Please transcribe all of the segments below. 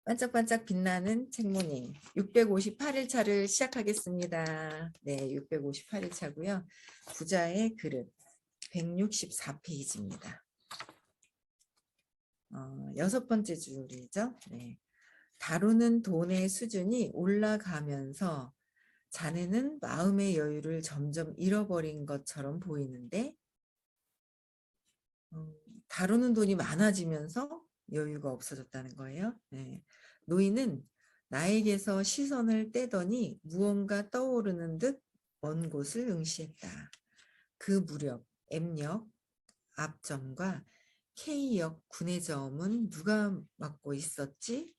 반짝반짝 빛나는 책모닝 658일차를 시작하겠습니다. 네, 658일차고요. 부자의 그릇 164페이지입니다. 여섯 번째 줄이죠. 네. 다루는 돈의 수준이 올라가면서 자네는 마음의 여유를 점점 잃어버린 것처럼 보이는데 다루는 돈이 많아지면서 여유가 없어졌다는 거예요. 네. 노인은 나에게서 시선을 떼더니 무언가 떠오르는 듯 먼 곳을 응시했다. 그 무렵 M역 앞점과 K역 구내점은 누가 맡고 있었지?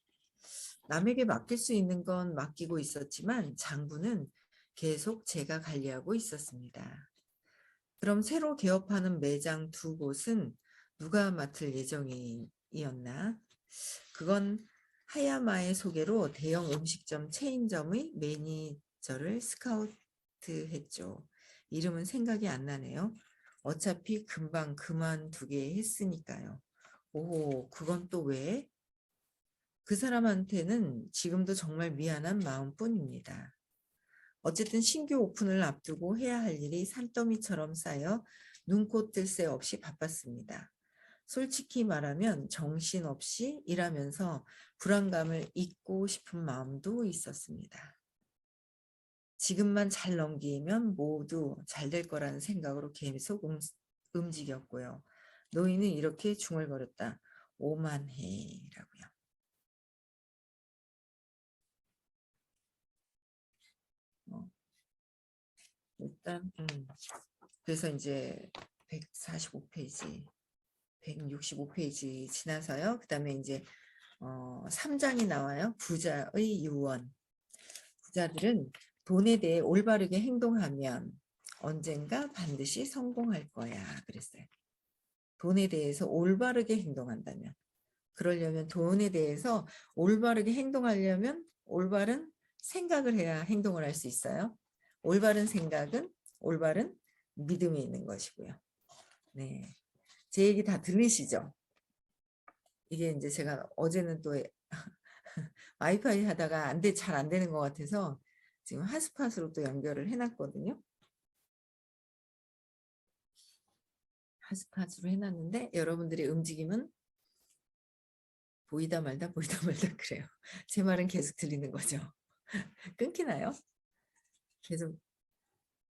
남에게 맡길 수 있는 건 맡기고 있었지만 장부는 계속 제가 관리하고 있었습니다. 그럼 새로 개업하는 매장 두 곳은 누가 맡을 예정이었나? 그건 하야마의 소개로 대형 음식점 체인점의 매니저를 스카우트했죠. 이름은 생각이 안 나네요. 어차피 금방 그만두게 했으니까요. 오, 그건 또 왜? 그 사람한테는 지금도 정말 미안한 마음뿐입니다. 어쨌든 신규 오픈을 앞두고 해야 할 일이 산더미처럼 쌓여 눈코 뜰 새 없이 바빴습니다. 솔직히 말하면 정신없이 일하면서 불안감을 잊고 싶은 마음도 있었습니다. 지금만 잘 넘기면 모두 잘 될 거라는 생각으로 계속 움직였고요. 노인은 이렇게 중얼거렸다. 오만해라고요. 일단 그래서 이제 145페이지 165페이지 지나서요. 그 다음에 이제 3장이 나와요. 부자의 유언. 부자들은 돈에 대해 올바르게 행동하면 언젠가 반드시 성공할 거야. 그랬어요. 돈에 대해서 올바르게 행동한다면. 그러려면 돈에 대해서 올바르게 행동하려면 올바른 생각을 해야 행동을 할 수 있어요. 올바른 생각은 올바른 믿음이 있는 것이고요. 네, 제 얘기 다 들리시죠? 이게 이제 제가 어제는 또 와이파이 하다가 잘 안 되는 것 같아서 지금 핫스팟으로 또 연결을 해놨거든요. 핫스팟으로 해놨는데 여러분들의 움직임은 보이다 말다 보이다 말다 그래요. 제 말은 계속 들리는 거죠. 끊기나요? 계속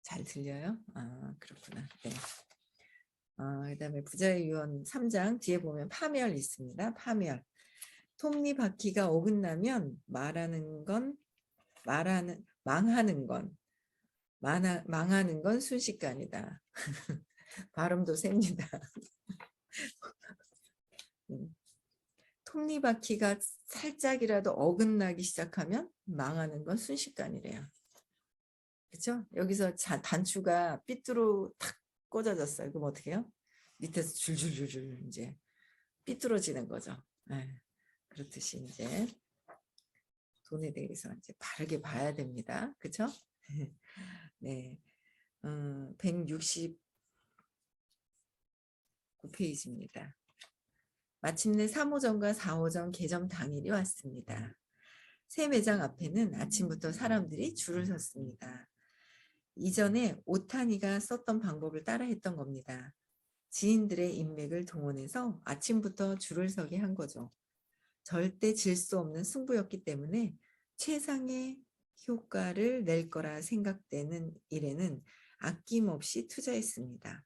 잘 들려요? 아, 그렇구나. 네. 그다음에 부자의 유언 3장 뒤에 보면 파멸 있습니다. 파멸. 톱니바퀴가 어긋나면 망하는 건 순식간이다. 발음도 셉니다. 톱니바퀴가 살짝이라도 어긋나기 시작하면 망하는 건 순식간이래요. 그렇죠? 여기서 단추가 삐뚤어 탁 꽂아졌어요. 그럼 어떻게 해요? 밑에서 줄줄줄줄 이제 삐뚤어지는 거죠. 네. 그렇듯이 이제 돈에 대해서 이제 바르게 봐야 됩니다. 그렇죠? 네. 169페이지입니다. 마침내 3호점과 4호점 개점 당일이 왔습니다. 새 매장 앞에는 아침부터 사람들이 줄을 섰습니다. 이전에 오타니가 썼던 방법을 따라했던 겁니다. 지인들의 인맥을 동원해서 아침부터 줄을 서게 한 거죠. 절대 질 수 없는 승부였기 때문에 최상의 효과를 낼 거라 생각되는 일에는 아낌없이 투자했습니다.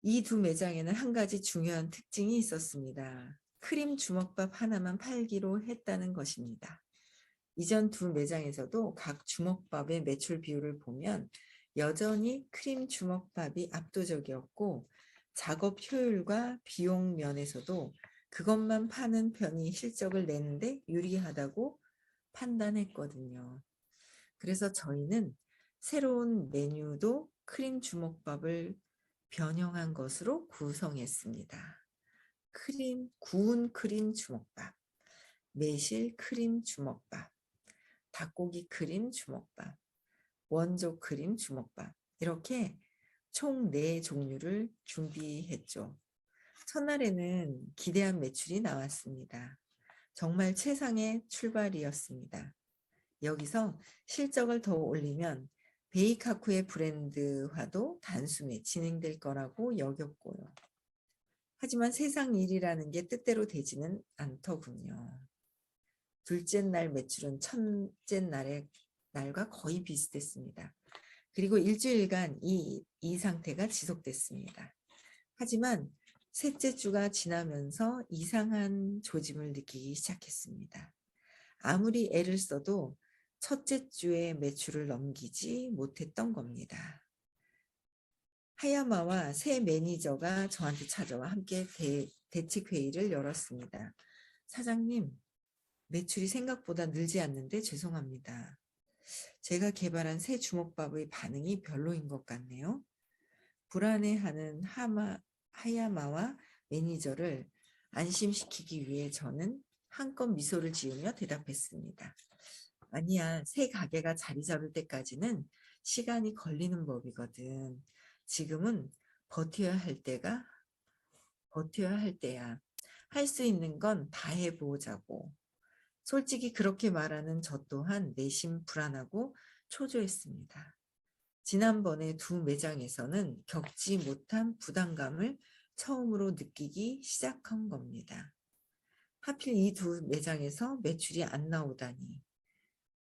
이 두 매장에는 한 가지 중요한 특징이 있었습니다. 크림 주먹밥 하나만 팔기로 했다는 것입니다. 이전 두 매장에서도 각 주먹밥의 매출 비율을 보면 여전히 크림 주먹밥이 압도적이었고 작업 효율과 비용 면에서도 그것만 파는 편이 실적을 내는데 유리하다고 판단했거든요. 그래서 저희는 새로운 메뉴도 크림 주먹밥을 변형한 것으로 구성했습니다. 구운 크림 주먹밥, 매실 크림 주먹밥, 닭고기 크림 주먹밥, 원조 크림 주먹밥 이렇게 총 4종류를 준비했죠. 첫날에는 기대한 매출이 나왔습니다. 정말 최상의 출발이었습니다. 여기서 실적을 더 올리면 베이카쿠의 브랜드화도 단숨에 진행될 거라고 여겼고요. 하지만 세상 일이라는 게 뜻대로 되지는 않더군요. 둘째 날 매출은 첫째 날과 거의 비슷했습니다. 그리고 일주일간 이 상태가 지속됐습니다. 하지만 셋째 주가 지나면서 이상한 조짐을 느끼기 시작했습니다. 아무리 애를 써도 첫째 주에 매출을 넘기지 못했던 겁니다. 하야마와 새 매니저가 저한테 찾아와 함께 대책 회의를 열었습니다. 사장님, 매출이 생각보다 늘지 않는데 죄송합니다. 제가 개발한 새 주먹밥의 반응이 별로인 것 같네요. 불안해하는 하야마와 매니저를 안심시키기 위해 저는 한껏 미소를 지으며 대답했습니다. 아니야, 새 가게가 자리 잡을 때까지는 시간이 걸리는 법이거든. 지금은 버텨야 할 때야. 할 수 있는 건 다 해보자고. 솔직히 그렇게 말하는 저 또한 내심 불안하고 초조했습니다. 지난번에 두 매장에서는 겪지 못한 부담감을 처음으로 느끼기 시작한 겁니다. 하필 이 두 매장에서 매출이 안 나오다니.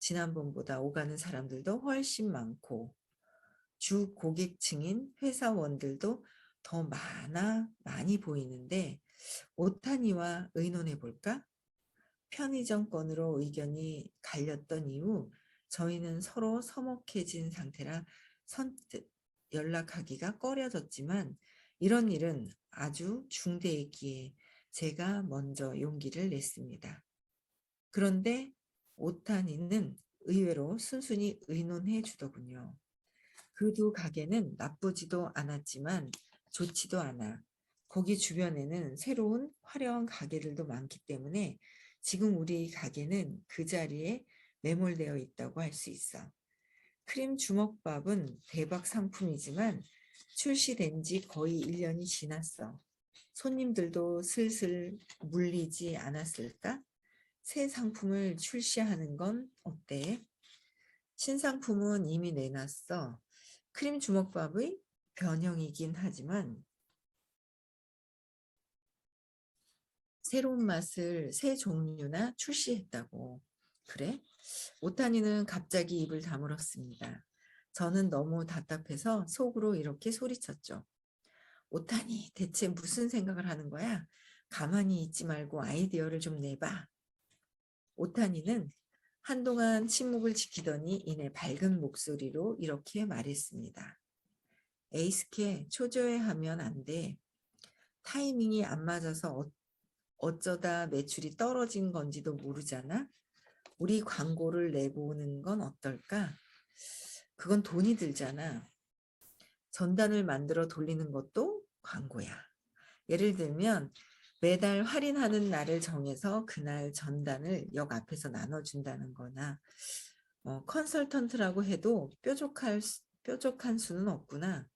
지난번보다 오가는 사람들도 훨씬 많고 주 고객층인 회사원들도 더 많이 보이는데 오타니와 의논해 볼까? 편의점권으로 의견이 갈렸던 이후 저희는 서로 서먹해진 상태라 선뜻 연락하기가 꺼려졌지만 이런 일은 아주 중대했기에 제가 먼저 용기를 냈습니다. 그런데 오타니는 의외로 순순히 의논해 주더군요. 그 두 가게는 나쁘지도 않았지만 좋지도 않아. 거기 주변에는 새로운 화려한 가게들도 많기 때문에 지금 우리 가게는 그 자리에 매몰되어 있다고 할 수 있어. 크림 주먹밥은 대박 상품이지만 출시된 지 거의 1년이 지났어. 손님들도 슬슬 물리지 않았을까? 새 상품을 출시하는 건 어때? 신상품은 이미 내놨어. 크림 주먹밥의 변형이긴 하지만 새로운 맛을 새 종류나 출시했다고. 그래? 오타니는 갑자기 입을 다물었습니다. 저는 너무 답답해서 속으로 이렇게 소리쳤죠. 오타니, 대체 무슨 생각을 하는 거야? 가만히 있지 말고 아이디어를 좀 내봐. 오타니는 한동안 침묵을 지키더니 이내 밝은 목소리로 이렇게 말했습니다. 에이스케, 초조해하면 안 돼. 타이밍이 안 맞아서 어쩌다 매출이 떨어진 건지도 모르잖아. 우리 광고를 내보는 건 어떨까? 그건 돈이 들잖아. 전단을 만들어 돌리는 것도 광고야. 예를 들면 매달 할인하는 날을 정해서 그날 전단을 역 앞에서 나눠준다는 거나 컨설턴트라고 해도 뾰족한 수는 없구나.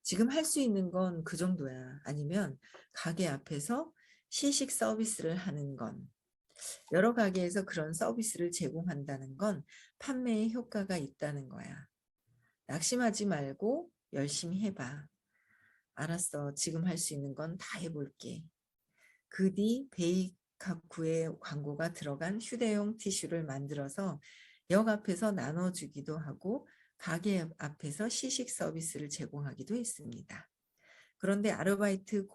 지금 할 수 있는 건 그 정도야. 아니면 가게 앞에서 시식 서비스를 하는 건. 여러 가게에서 그런 서비스를 제공한다는 건 판매에 효과가 있다는 거야. 낙심하지 말고 열심히 해봐. 알았어. 지금 할 수 있는 건 다 해볼게. 그 뒤 베이카쿠의 광고가 들어간 휴대용 티슈를 만들어서 역 앞에서 나눠주기도 하고 가게 앞에서 시식 서비스를 제공하기도 했습니다. 그런데 아르바이트로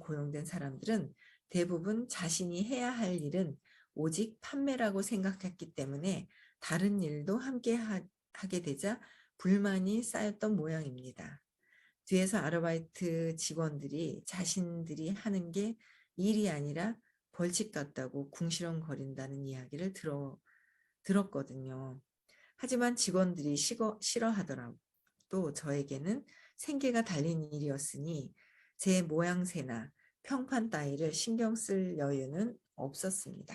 고용된 사람들은 대부분 자신이 해야 할 일은 오직 판매라고 생각했기 때문에 다른 일도 함께 하게 되자 불만이 쌓였던 모양입니다. 뒤에서 아르바이트 직원들이 자신들이 하는 게 일이 아니라 벌칙 같다고 궁시렁거린다는 이야기를 들었거든요. 하지만 직원들이 싫어하더라고. 또 저에게는 생계가 달린 일이었으니 제 모양새나 평판 따위를 신경 쓸 여유는 없었습니다.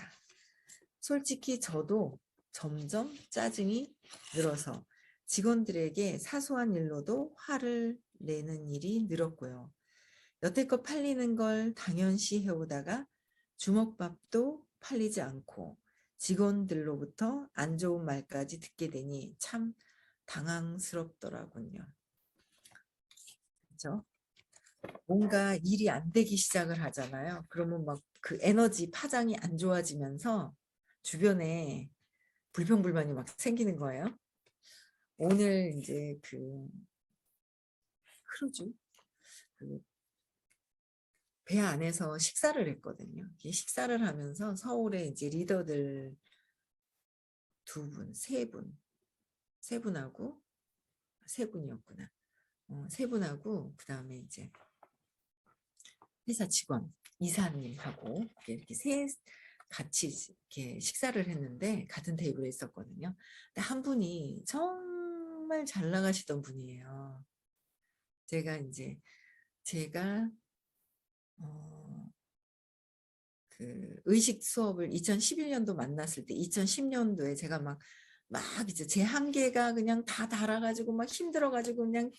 솔직히 저도 점점 짜증이 늘어서 직원들에게 사소한 일로도 화를 내는 일이 늘었고요. 여태껏 팔리는 걸 당연시 해오다가 주먹밥도 팔리지 않고 직원들로부터 안 좋은 말까지 듣게 되니 참 당황스럽더라군요. 그렇죠? 뭔가 일이 안 되기 시작을 하잖아요. 그러면 막 그 에너지 파장이 안 좋아지면서 주변에 불평불만이 막 생기는 거예요. 오늘 이제 그 크루즈 그 배 안에서 식사를 했거든요. 식사를 하면서 서울에 이제 리더들 두 분, 세 분하고 세 분이었구나. 세 분하고 그다음에 이제 회사 직원 이사님하고 이렇게 세 같이 이렇게 식사를 했는데 같은 테이블에 있었거든요. 근데 한 분이 정말 잘 나가시던 분이에요. 제가 그 의식 수업을 2011년도 만났을 때 2010년도에 제가 막 이제 제 한계가 그냥 다 달아가지고 막 힘들어가지고 그냥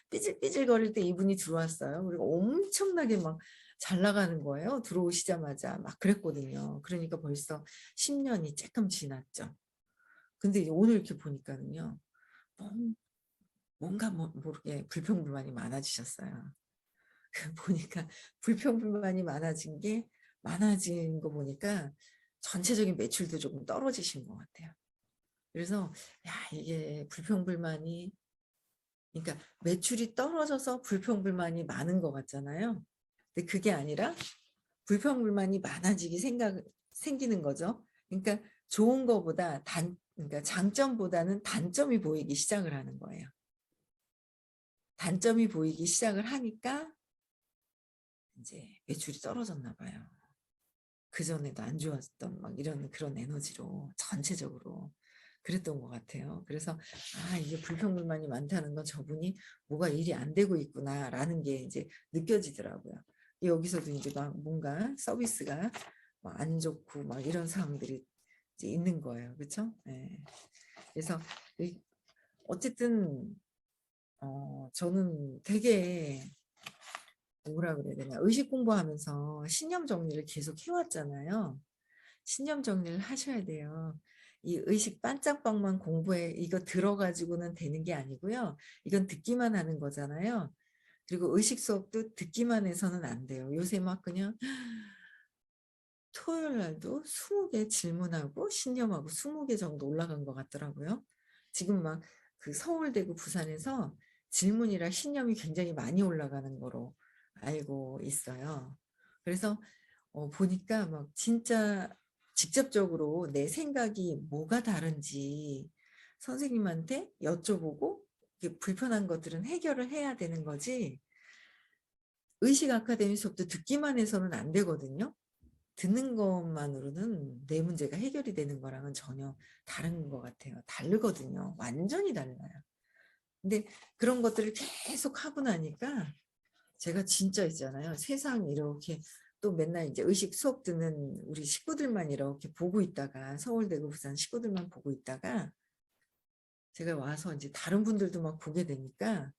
삐질삐질거릴 때 이분이 들어왔어요. 그리고 엄청나게 막 잘 나가는 거예요. 들어오시자마자 막 그랬거든요. 그러니까 벌써 10년이 조금 지났죠. 근데 이제 오늘 이렇게 보니까는요. 뭔가 모르게 불평불만이 많아지셨어요. 보니까 불평불만이 많아진 거 보니까 전체적인 매출도 조금 떨어지신 것 같아요. 그래서 야 이게 불평불만이 그러니까 매출이 떨어져서 불평불만이 많은 것 같잖아요. 근데 그게 아니라 불평불만이 생기는 거죠. 그러니까 좋은 거보다 그러니까 장점보다는 단점이 보이기 시작을 하는 거예요. 단점이 보이기 시작을 하니까 이제 매출이 떨어졌나 봐요. 그전에도 안 좋았던 막 이런 그런 에너지로 전체적으로 그랬던 것 같아요. 그래서 이게 불평불만이 많다는 건 저분이 뭐가 일이 안 되고 있구나라는 게 이제 느껴지더라고요. 여기서도 이제 막 뭔가 서비스가 막 안 좋고 막 이런 상황들이 이제 있는 거예요. 그렇죠? 네. 그래서 어쨌든 저는 되게 뭐라 그래야 되나 의식 공부하면서 신념 정리를 계속 해왔잖아요. 신념 정리를 하셔야 돼요. 이 의식 반짝방만 공부해 이거 들어가지고는 되는 게 아니고요. 이건 듣기만 하는 거잖아요. 그리고 의식 수업도 듣기만 해서는 안 돼요. 요새 막 그냥 토요일 날도 20개 질문하고 신념하고 20개 정도 올라간 것 같더라고요. 지금 막 그 서울대고 부산에서 질문이랑 신념이 굉장히 많이 올라가는 거로 알고 있어요. 그래서 보니까 막 진짜 직접적으로 내 생각이 뭐가 다른지 선생님한테 여쭤보고 불편한 것들은 해결을 해야 되는 거지 의식 아카데미 수업도 듣기만 해서는 안 되거든요. 듣는 것만으로는 내 문제가 해결이 되는 거랑은 전혀 다른 것 같아요. 다르거든요. 완전히 달라요. 근데 그런 것들을 계속 하고 나니까 제가 진짜 있잖아요. 세상 이렇게 또 맨날 이제 의식 수업 듣는 우리 식구들만 이렇게 보고 있다가 서울대고 부산 식구들만 보고 있다가 제가 와서 이제 다른 분들도 막 보게 되니까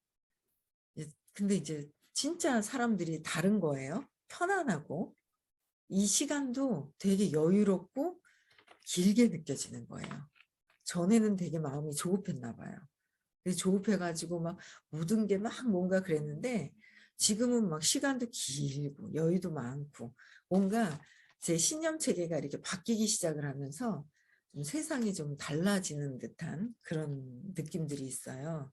근데 이제 진짜 사람들이 다른 거예요. 편안하고 이 시간도 되게 여유롭고 길게 느껴지는 거예요. 전에는 되게 마음이 조급했나 봐요. 조급해가지고 막 모든 게 막 뭔가 그랬는데 지금은 막 시간도 길고 여유도 많고 뭔가 제 신념 체계가 이렇게 바뀌기 시작을 하면서 좀 세상이 좀 달라지는 듯한 그런 느낌들이 있어요.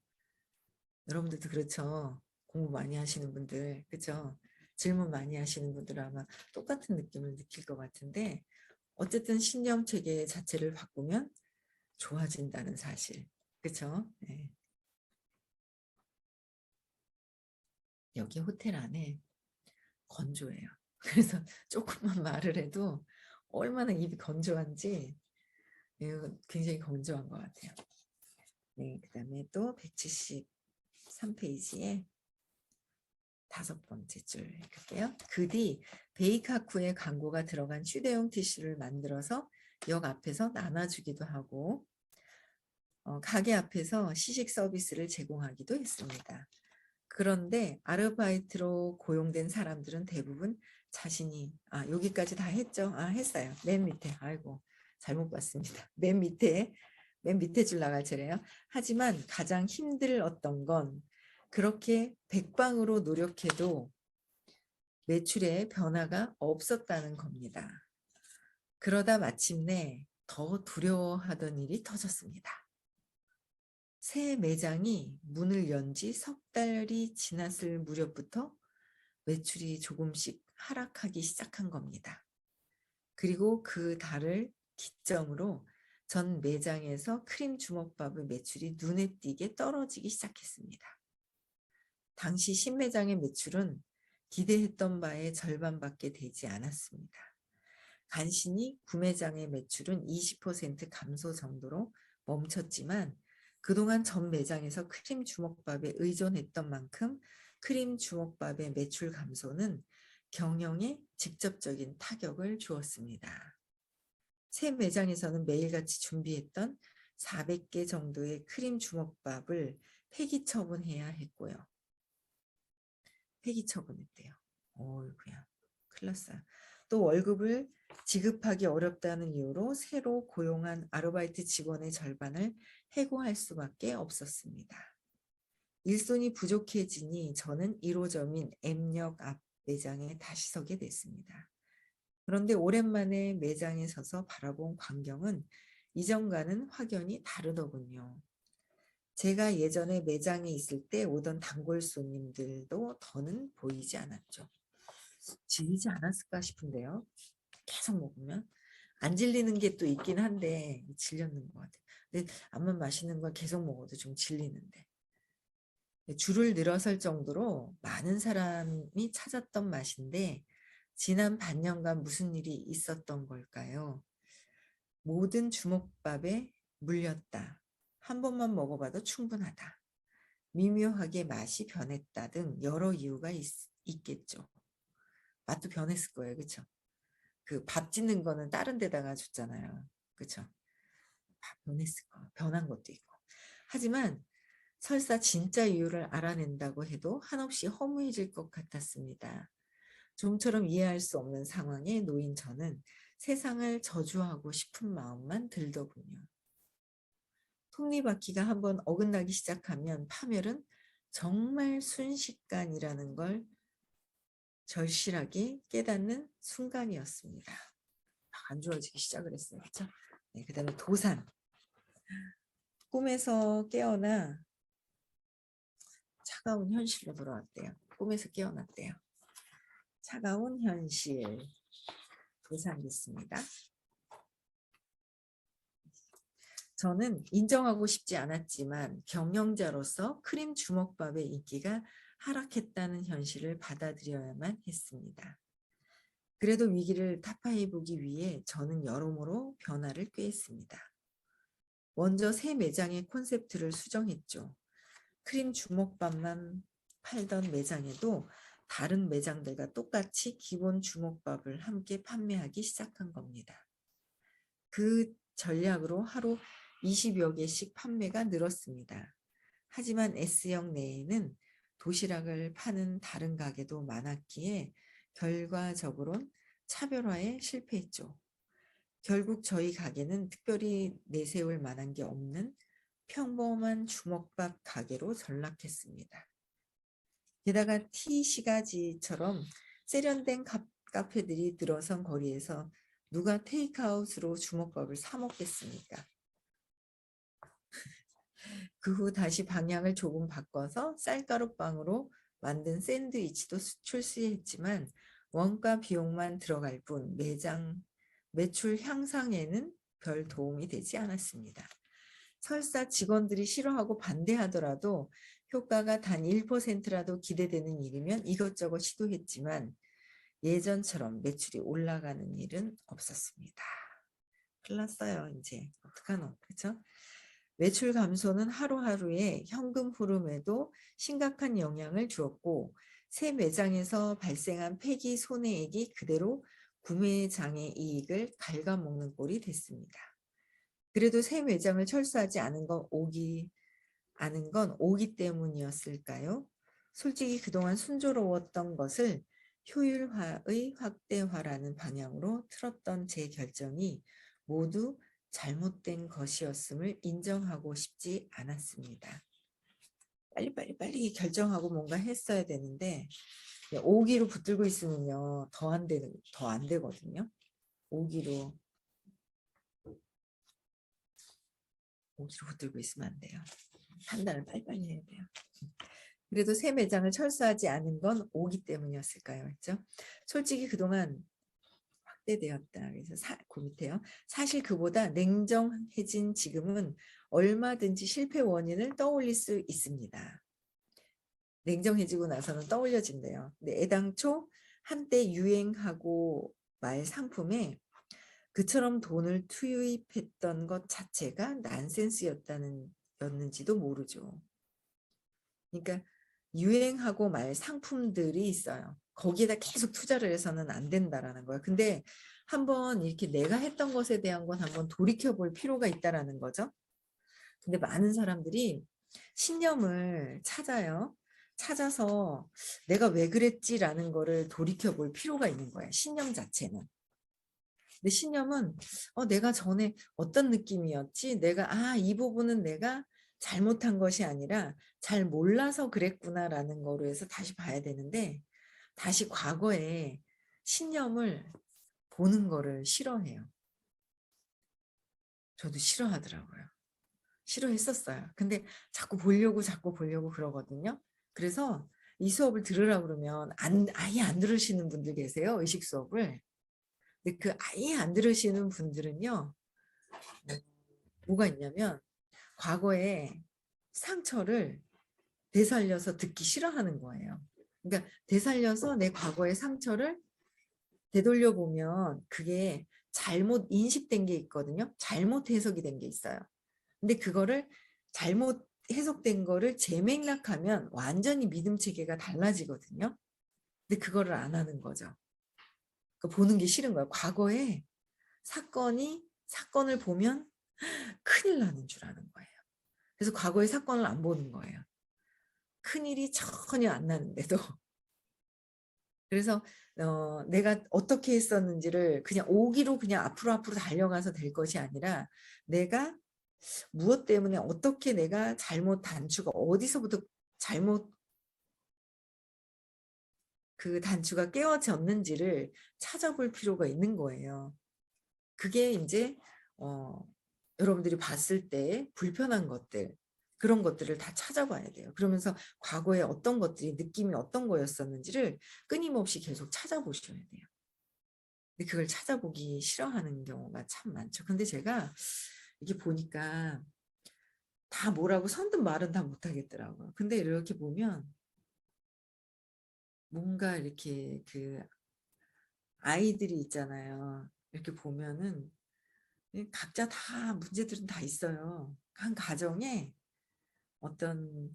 여러분들도 그렇죠? 공부 많이 하시는 분들, 그렇죠? 질문 많이 하시는 분들 아마 똑같은 느낌을 느낄 것 같은데 어쨌든 신념 체계 자체를 바꾸면 좋아진다는 사실, 그렇죠? 네. 여기 호텔 안에 건조해요. 그래서 조금만 말을 해도 얼마나 입이 건조한지 굉장히 건조한 것 같아요. 네, 그 다음에 또 173페이지에 5번째 줄 읽을게요. 그 뒤 베이카쿠의 광고가 들어간 휴대용 티슈를 만들어서 역 앞에서 나눠주기도 하고 가게 앞에서 시식 서비스를 제공하기도 했습니다. 그런데 아르바이트로 고용된 사람들은 대부분 자신이 여기까지 다 했죠. 했어요. 맨 밑에. 아이고 잘못 봤습니다. 맨 밑에 줄 나갈 차례요. 하지만 가장 힘들었던 건 그렇게 백방으로 노력해도 매출에 변화가 없었다는 겁니다. 그러다 마침내 더 두려워하던 일이 터졌습니다. 새 매장이 문을 연 지 석 달이 지났을 무렵부터 매출이 조금씩 하락하기 시작한 겁니다. 그리고 그 달을 기점으로 전 매장에서 크림 주먹밥의 매출이 눈에 띄게 떨어지기 시작했습니다. 당시 신매장의 매출은 기대했던 바의 절반밖에 되지 않았습니다. 간신히 구매장의 매출은 20% 감소 정도로 멈췄지만 그동안 전 매장에서 크림 주먹밥에 의존했던 만큼 크림 주먹밥의 매출 감소는 경영에 직접적인 타격을 주었습니다. 새 매장에서는 매일같이 준비했던 400개 정도의 크림 주먹밥을 폐기 처분해야 했고요. 폐기 처분했대요. 그냥 큰일 났어요. 또 월급을 지급하기 어렵다는 이유로 새로 고용한 아르바이트 직원의 절반을 해고할 수밖에 없었습니다. 일손이 부족해지니 저는 1호점인 M역 앞 매장에 다시 서게 됐습니다. 그런데 오랜만에 매장에 서서 바라본 광경은 이전과는 확연히 다르더군요. 제가 예전에 매장에 있을 때 오던 단골 손님들도 더는 보이지 않았죠. 질리지 않았을까 싶은데요. 계속 먹으면 안 질리는 게 또 있긴 한데 질렸는 것 같아요. 근데 암만 맛있는 걸 계속 먹어도 좀 질리는데 줄을 늘어설 정도로 많은 사람이 찾았던 맛인데 지난 반년간 무슨 일이 있었던 걸까요? 모든 주먹밥에 물렸다. 한 번만 먹어봐도 충분하다. 미묘하게 맛이 변했다 등 여러 이유가 있겠죠. 맛도 변했을 거예요. 그렇죠? 그 밥 짓는 거는 다른 데다가 줬잖아요. 그렇죠? 밥 변했을 거. 변한 것도 있고. 하지만 설사 진짜 이유를 알아낸다고 해도 한없이 허무해질 것 같았습니다. 좀처럼 이해할 수 없는 상황에 놓인 저는 세상을 저주하고 싶은 마음만 들더군요. 톱니바퀴가 한번 어긋나기 시작하면 파멸은 정말 순식간이라는 걸 절실하게 깨닫는 순간이었습니다. 안 좋아지기 시작을 했어요. 그렇죠? 네, 그다음에 도산. 꿈에서 깨어나 차가운 현실로 돌아왔대요. 꿈에서 깨어났대요. 차가운 현실. 도산됐습니다. 저는 인정하고 싶지 않았지만 경영자로서 크림 주먹밥의 인기가 하락했다는 현실을 받아들여야만 했습니다. 그래도 위기를 타파해보기 위해 저는 여러모로 변화를 꾀했습니다. 먼저 새 매장의 콘셉트를 수정했죠. 크림 주먹밥만 팔던 매장에도 다른 매장들과 똑같이 기본 주먹밥을 함께 판매하기 시작한 겁니다. 그 전략으로 하루 20여 개씩 판매가 늘었습니다. 하지만 S역 내에는 도시락을 파는 다른 가게도 많았기에 결과적으로는 차별화에 실패했죠. 결국 저희 가게는 특별히 내세울 만한 게 없는 평범한 주먹밥 가게로 전락했습니다. 게다가 T시가지처럼 세련된 카페들이 들어선 거리에서 누가 테이크아웃으로 주먹밥을 사 먹겠습니까? 그 후 다시 방향을 조금 바꿔서 쌀가루빵으로 만든 샌드위치도 출시했지만 원가 비용만 들어갈 뿐 매출 향상에는 별 도움이 되지 않았습니다. 설사 직원들이 싫어하고 반대하더라도 효과가 단 1%라도 기대되는 일이면 이것저것 시도했지만 예전처럼 매출이 올라가는 일은 없었습니다. 큰일 났어요. 이제 어떡하노. 그렇죠? 매출 감소는 하루하루의 현금 흐름에도 심각한 영향을 주었고 새 매장에서 발생한 폐기 손해액이 그대로 구매장의 이익을 갉아먹는 꼴이 됐습니다. 그래도 새 매장을 철수하지 않은 건 오기 때문이었을까요? 솔직히 그동안 순조로웠던 것을 효율화의 확대화라는 방향으로 틀었던 제 결정이 모두 잘못된 것이었음을 인정하고 싶지 않았습니다. 빨리 결정하고 뭔가 했어야 되는데 오기로 붙들고 있으면요 더 안 되거든요. 오기로 붙들고 있으면 안 돼요. 판단을 빨리빨리 해야 돼요. 그래도 새 매장을 철수하지 않은 건 오기 때문이었을까요? 그렇죠? 솔직히 그동안 확대되었다. 그래서 그 밑에요. 사실 그보다 냉정해진 지금은 얼마든지 실패 원인을 떠올릴 수 있습니다. 냉정해지고 나서는 떠올려진대요. 근데 애당초 한때 유행하고 말 상품에 그처럼 돈을 투입했던 것 자체가 난센스였는지도 모르죠. 그러니까 유행하고 말 상품들이 있어요. 거기에다 계속 투자를 해서는 안 된다라는 거예요. 근데 한번 이렇게 내가 했던 것에 대한 건 한번 돌이켜 볼 필요가 있다라는 거죠. 근데 많은 사람들이 신념을 찾아요. 찾아서 내가 왜 그랬지라는 거를 돌이켜 볼 필요가 있는 거예요. 신념 자체는. 근데 신념은 내가 전에 어떤 느낌이었지? 이 부분은 내가 잘못한 것이 아니라 잘 몰라서 그랬구나라는 거로 해서 다시 봐야 되는데 다시 과거에 신념을 보는 거를 싫어해요. 저도 싫어하더라고요. 싫어했었어요. 근데 자꾸 보려고 그러거든요. 그래서 이 수업을 들으라고 그러면 아예 안 들으시는 분들 계세요. 의식 수업을. 근데 그 아예 안 들으시는 분들은요. 뭐가 있냐면 과거의 상처를 되살려서 듣기 싫어하는 거예요. 그러니까 되살려서 내 과거의 상처를 되돌려 보면 그게 잘못 인식된 게 있거든요. 잘못 해석이 된 게 있어요. 근데 그거를 잘못 해석된 거를 재맥락하면 완전히 믿음 체계가 달라지거든요. 근데 그거를 안 하는 거죠. 보는 게 싫은 거예요. 과거에 사건을 보면 큰일 나는 줄 아는 거예요. 그래서 과거의 사건을 안 보는 거예요. 큰일이 전혀 안 나는데도. 그래서 내가 어떻게 했었는지를 그냥 오기로 그냥 앞으로 달려가서 될 것이 아니라 내가 무엇 때문에 어떻게 내가 잘못 단추가 어디서부터 잘못 그 단추가 깨어졌는지를 찾아볼 필요가 있는 거예요. 그게 이제 여러분들이 봤을 때 불편한 것들 그런 것들을 다 찾아봐야 돼요. 그러면서 과거에 어떤 것들이 느낌이 어떤 거였었는지를 끊임없이 계속 찾아보셔야 돼요. 근데 그걸 찾아보기 싫어하는 경우가 참 많죠. 근데 제가 이게 보니까 다 뭐라고 선뜻 말은 다 못하겠더라고요. 근데 이렇게 보면 뭔가 이렇게 그 아이들이 있잖아요. 이렇게 보면은 각자 다 문제들은 다 있어요. 한 가정에 어떤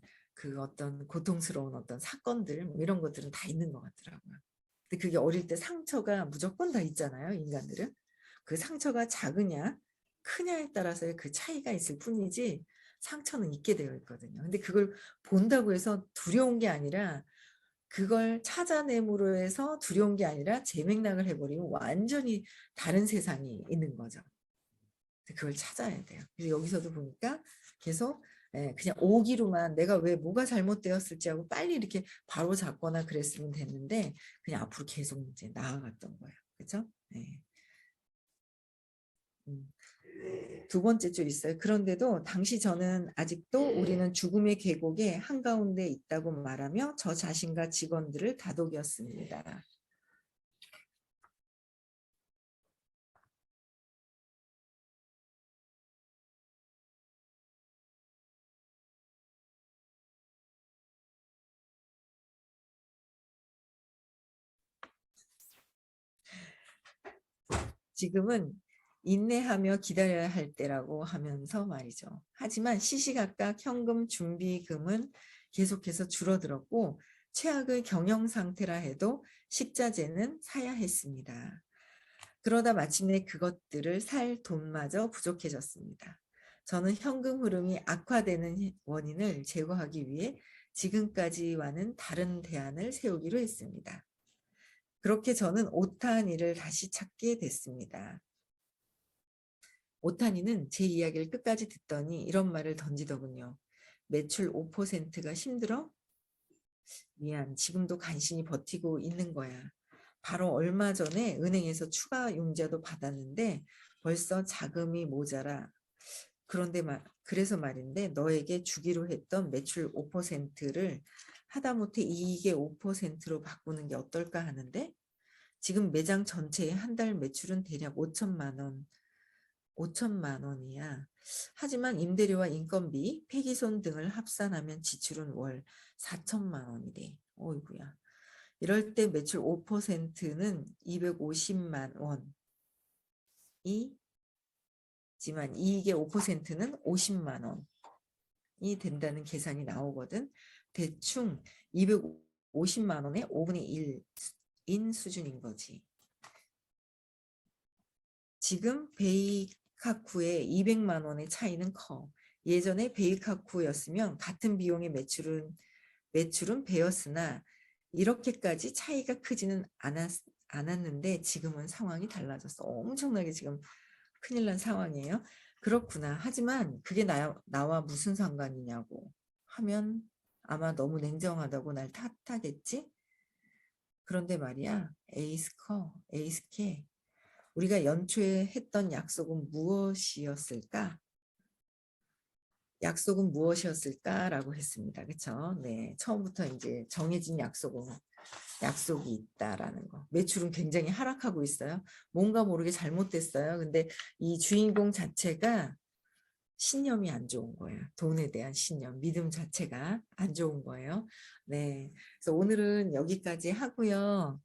고통스러운 어떤 사건들 뭐 이런 것들은 다 있는 것 같더라고요. 근데 그게 어릴 때 상처가 무조건 다 있잖아요, 인간들은. 그 상처가 작으냐 크냐에 따라서의 그 차이가 있을 뿐이지 상처는 있게 되어 있거든요. 근데 그걸 본다고 해서 두려운 게 아니라 그걸 찾아냄으로 해서 두려운 게 아니라 재맥락을 해버리면 완전히 다른 세상이 있는 거죠. 그걸 찾아야 돼요. 그래서 여기서도 보니까 계속 그냥 오기로만 내가 왜 뭐가 잘못되었을지 하고 빨리 이렇게 바로 잡거나 그랬으면 됐는데 그냥 앞으로 계속 이제 나아갔던 거예요. 그렇죠? 네. 두 번째 줄 있어요. 그런데도 당시 저는 아직도 우리는 죽음의 계곡의 한가운데 있다고 말하며 저 자신과 직원들을 다독였습니다. 지금은 인내하며 기다려야 할 때라고 하면서 말이죠. 하지만 시시각각 현금 준비금은 계속해서 줄어들었고 최악의 경영 상태라 해도 식자재는 사야 했습니다. 그러다 마침내 그것들을 살 돈마저 부족해졌습니다. 저는 현금 흐름이 악화되는 원인을 제거하기 위해 지금까지와는 다른 대안을 세우기로 했습니다. 그렇게 저는 오타니를 다시 찾게 됐습니다. 오타니는 제 이야기를 끝까지 듣더니 이런 말을 던지더군요. 매출 5%가 힘들어? 미안, 지금도 간신히 버티고 있는 거야. 바로 얼마 전에 은행에서 추가 융자도 받았는데 벌써 자금이 모자라. 그래서 말인데 너에게 주기로 했던 매출 5%를 하다못해 이익의 5%로 바꾸는 게 어떨까 하는데 지금 매장 전체의 한 달 매출은 대략 5천만 원. 5천만 원이야. 하지만 임대료와 인건비, 폐기손 등을 합산하면 지출은 월 4천만 원이래. 어이구야. 이럴 때 매출 5%는 250만 원이 지만 이익의 5%는 50만 원이 된다는 계산이 나오거든. 대충 250만 원의 5분의 1인 수준인 거지. 지금 베이카쿠의 200만 원의 차이는 커. 예전에 베이카쿠였으면 같은 비용의 매출은 배였으나 이렇게까지 차이가 크지는 않았는데 지금은 상황이 달라졌어. 엄청나게 지금 큰일 난 상황이에요. 그렇구나. 하지만 그게 나와 무슨 상관이냐고 하면 아마 너무 냉정하다고 날 탓하겠지? 그런데 말이야, 에이스케. 우리가 연초에 했던 약속은 무엇이었을까? 약속은 무엇이었을까라고 했습니다. 그렇죠? 네, 처음부터 이제 정해진 약속이 있다라는 거. 매출은 굉장히 하락하고 있어요. 뭔가 모르게 잘못됐어요. 근데 이 주인공 자체가 신념이 안 좋은 거예요. 돈에 대한 신념, 믿음 자체가 안 좋은 거예요. 네, 그래서 오늘은 여기까지 하고요.